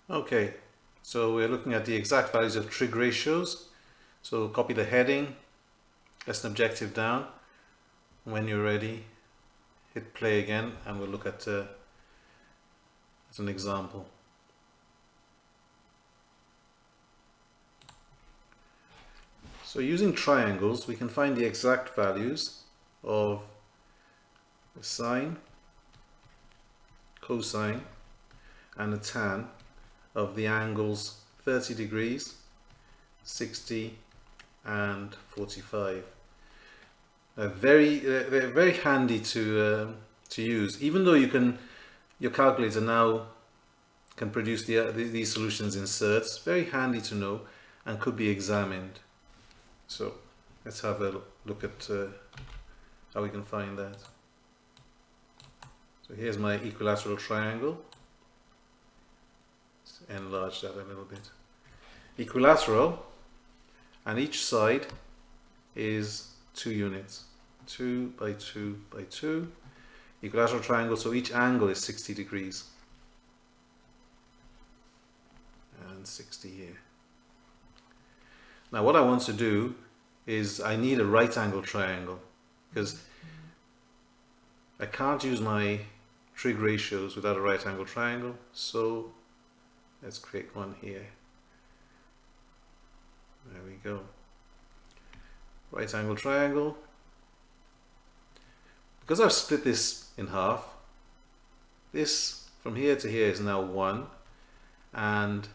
Okay, so we're looking at the exact values of trig ratios. So copy the heading, press an objective down. When you're ready, hit play again and we'll look at as an example. So using triangles, we can find the exact values of the sine, cosine, and the tan of the angles 30 degrees, 60, and 45. They're very handy to use. Even though your calculator now can produce these solutions in surds, very handy to know and could be examined. So let's have a look at how we can find that. So here's my equilateral triangle. Let's enlarge that a little bit. Equilateral, and each side is 2 units. 2 by 2 by 2. Equilateral triangle, so each angle is 60 degrees. And 60 here. Now what I want to do is I need a right angle triangle because I can't use my trig ratios without a right angle triangle, so let's create one here. There we go. Right angle triangle. Because I've split this in half, this from here to here is now 1, and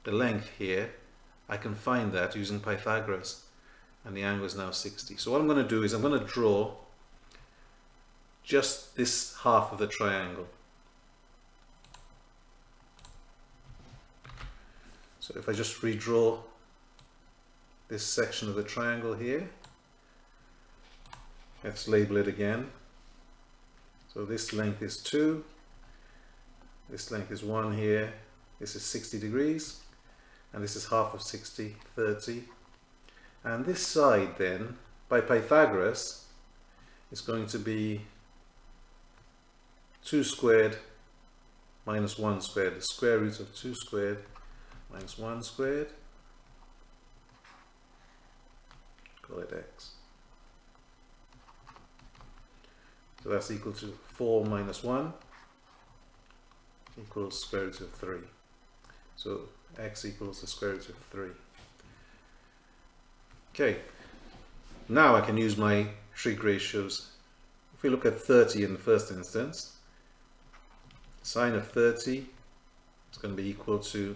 the length here, I can find that using Pythagoras, and the angle is now 60. So what I'm going to do is I'm going to draw just this half of the triangle. So if I just redraw this section of the triangle here, let's label it again. So this length is 2, this length is 1 here, this is 60 degrees, and this is half of 60, 30. And this side then, by Pythagoras, is going to be 2 squared minus 1 squared, the square root of 2 squared minus 1 squared, call it x. So that's equal to 4 minus 1 equals square root of 3. So x equals the square root of 3. Okay, now I can use my trig ratios. If we look at 30 in the first instance, sine of 30 is going to be equal to,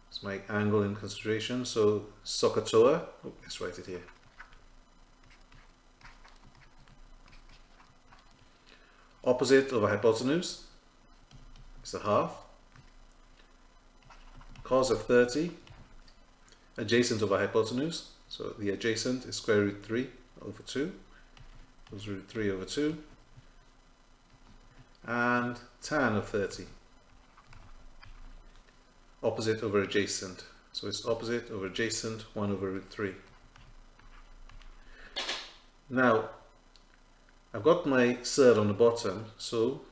it's my angle in consideration, so SOHCAHTOA, let's write it here. Opposite over hypotenuse is a half. Cos of 30, adjacent over hypotenuse, so the adjacent is square root 3 over 2, equals root 3 over 2, and tan of 30, opposite over adjacent, so it's opposite over adjacent 1 over root 3. Now I've got my surd on the bottom, so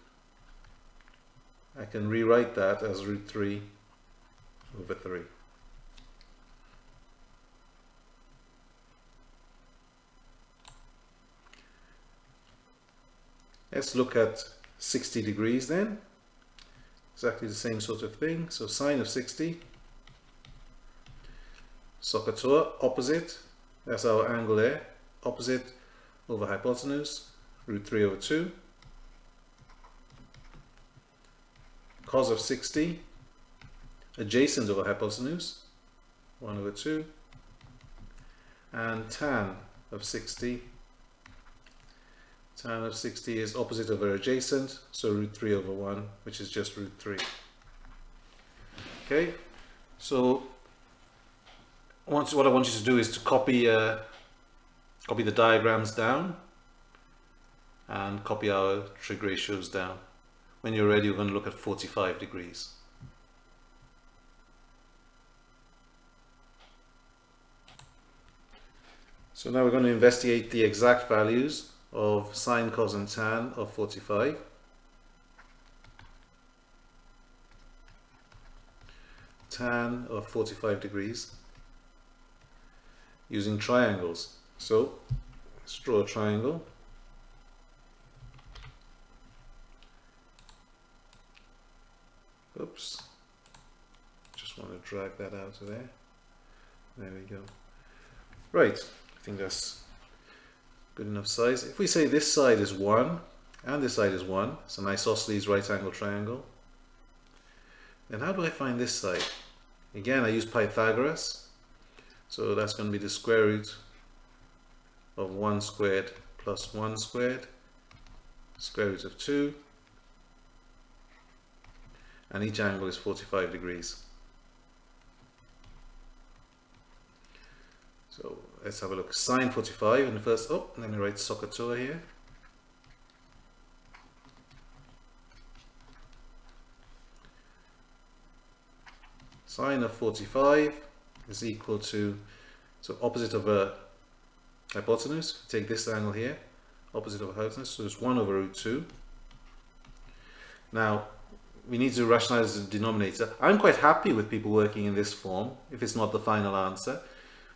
I can rewrite that as root 3 over 3. Let's look at 60 degrees then. Exactly the same sort of thing. So sine of 60, SOHCAHTOA, opposite, that's our angle there, opposite over hypotenuse, root 3 over 2. Cos of 60, adjacent over hypotenuse, 1 over 2. And tan of 60, tan of 60 is opposite over adjacent, so root 3 over 1, which is just root 3. Okay, so what I want you to do is to copy the diagrams down and copy our trig ratios down. When you're ready, we're going to look at 45 degrees. So now we're going to investigate the exact values of sine, cos and tan of 45. tan of 45 degrees using triangles. So let's draw a triangle. Oops, just want to drag that out of there. There we go. Right, I think that's good enough size. If we say this side is 1 and this side is 1, it's an isosceles right angle triangle, then how do I find this side? Again, I use Pythagoras, so that's going to be the square root of 1 squared plus 1 squared, square root of 2, and each angle is 45 degrees. So let's have a look. Sine 45 in the first, let me write SOHCAHTOA here. Sine of 45 is equal to, so opposite of a hypotenuse, take this angle here, opposite of a hypotenuse, so it's 1 over root 2. Now, we need to rationalize the denominator. I'm quite happy with people working in this form, if it's not the final answer.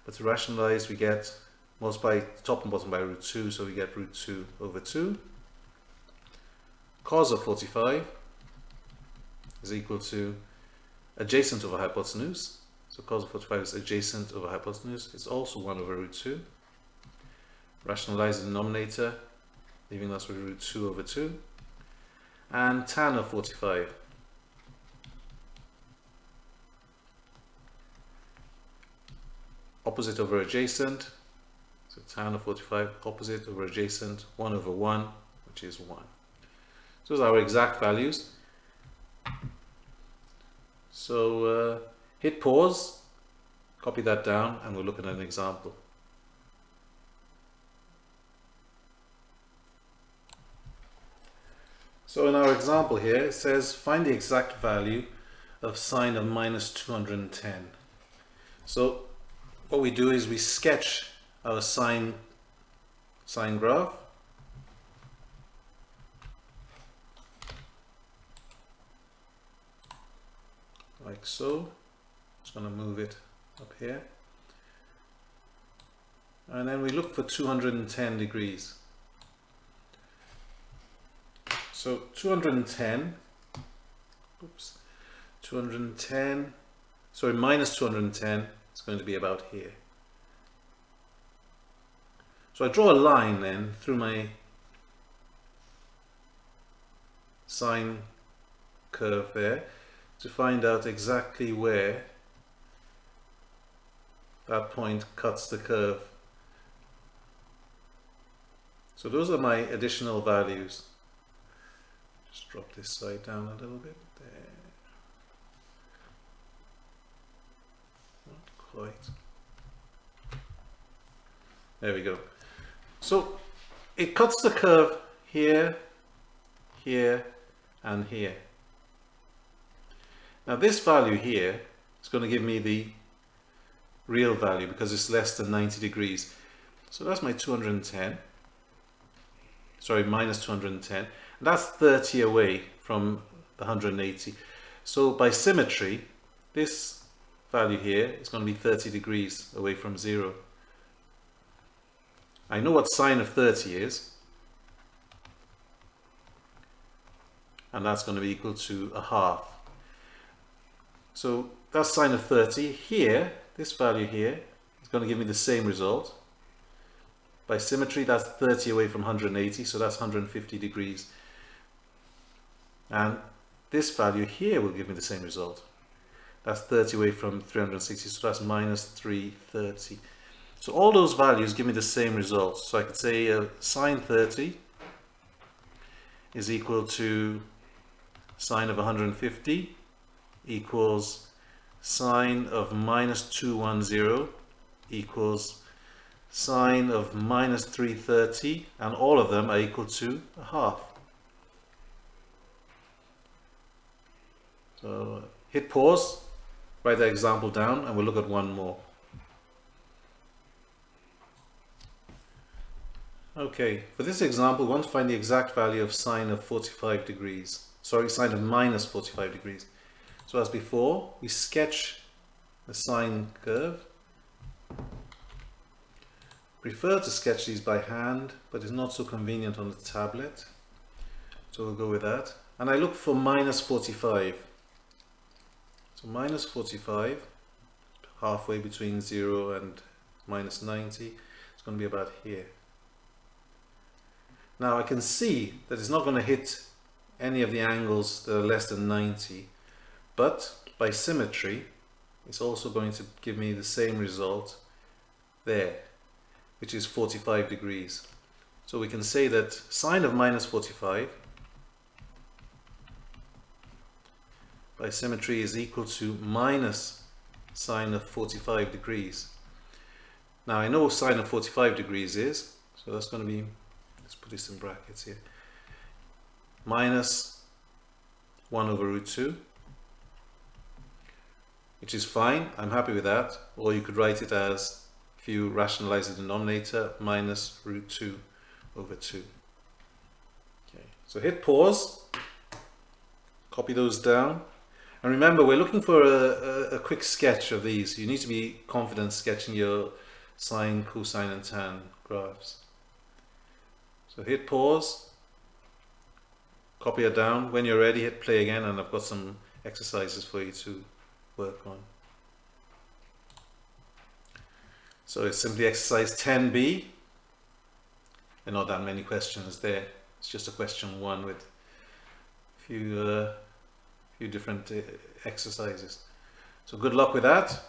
But to rationalize, we get multiply top and bottom by root 2, so we get root 2 over 2. Cos of 45 is equal to adjacent over hypotenuse. So cos of 45 is adjacent over hypotenuse. It's also 1 over root 2. Rationalize the denominator, leaving us with root 2 over 2. And tan of 45. Opposite over adjacent, so tan of 45, opposite over adjacent, 1 over 1, which is 1. So those are our exact values. So hit pause, copy that down, and we'll look at an example. So in our example here, it says find the exact value of sine of minus 210. So what we do is we sketch our sine graph. Like so. Just going to move it up here. And then we look for 210 degrees. So 210, sorry, minus 210 is going to be about here. So I draw a line then through my sine curve there to find out exactly where that point cuts the curve. So those are my additional values. Just drop this side down a little bit there. Not quite. There we go. So it cuts the curve here, here, and here. Now this value here is going to give me the real value because it's less than 90 degrees. So that's my 210. Sorry, minus 210. That's 30 away from the 180. So by symmetry, this value here is going to be 30 degrees away from 0. I know what sine of 30 is, and that's going to be equal to a half. So that's sine of 30. Here, this value here is going to give me the same result. By symmetry, that's 30 away from 180, so that's 150 degrees. And this value here will give me the same result. That's 30 away from 360, so that's minus 330. So all those values give me the same result. So I could say sine 30 is equal to sine of 150 equals sine of minus 210 equals sine of minus 330, and all of them are equal to a half. So hit pause, write that example down, and we'll look at one more. Okay, for this example, we want to find the exact value of sine of 45 degrees. Sorry, sine of minus 45 degrees. So as before, we sketch the sine curve. Prefer to sketch these by hand, but it's not so convenient on the tablet. So we'll go with that. And I look for minus 45. So minus 45, halfway between 0 and minus 90. It's going to be about here. Now I can see that it's not going to hit any of the angles that are less than 90, but by symmetry it's also going to give me the same result there, which is 45 degrees. So we can say that sine of minus 45 by symmetry is equal to minus sine of 45 degrees. Now I know what sine of 45 degrees is, so that's going to be, let's put this in brackets here, minus 1 over root 2, which is fine, I'm happy with that. Or you could write it as, if you rationalize the denominator, minus root 2 over 2. Okay, so hit pause, copy those down, and remember we're looking for a quick sketch of these. You need to be confident sketching your sine, cosine and tan graphs. So hit pause, copy it down. When you're ready, hit play again, and I've got some exercises for you to work on. So it's simply exercise 10b. There are not that many questions there. It's just a question 1 with a few different exercises. So good luck with that.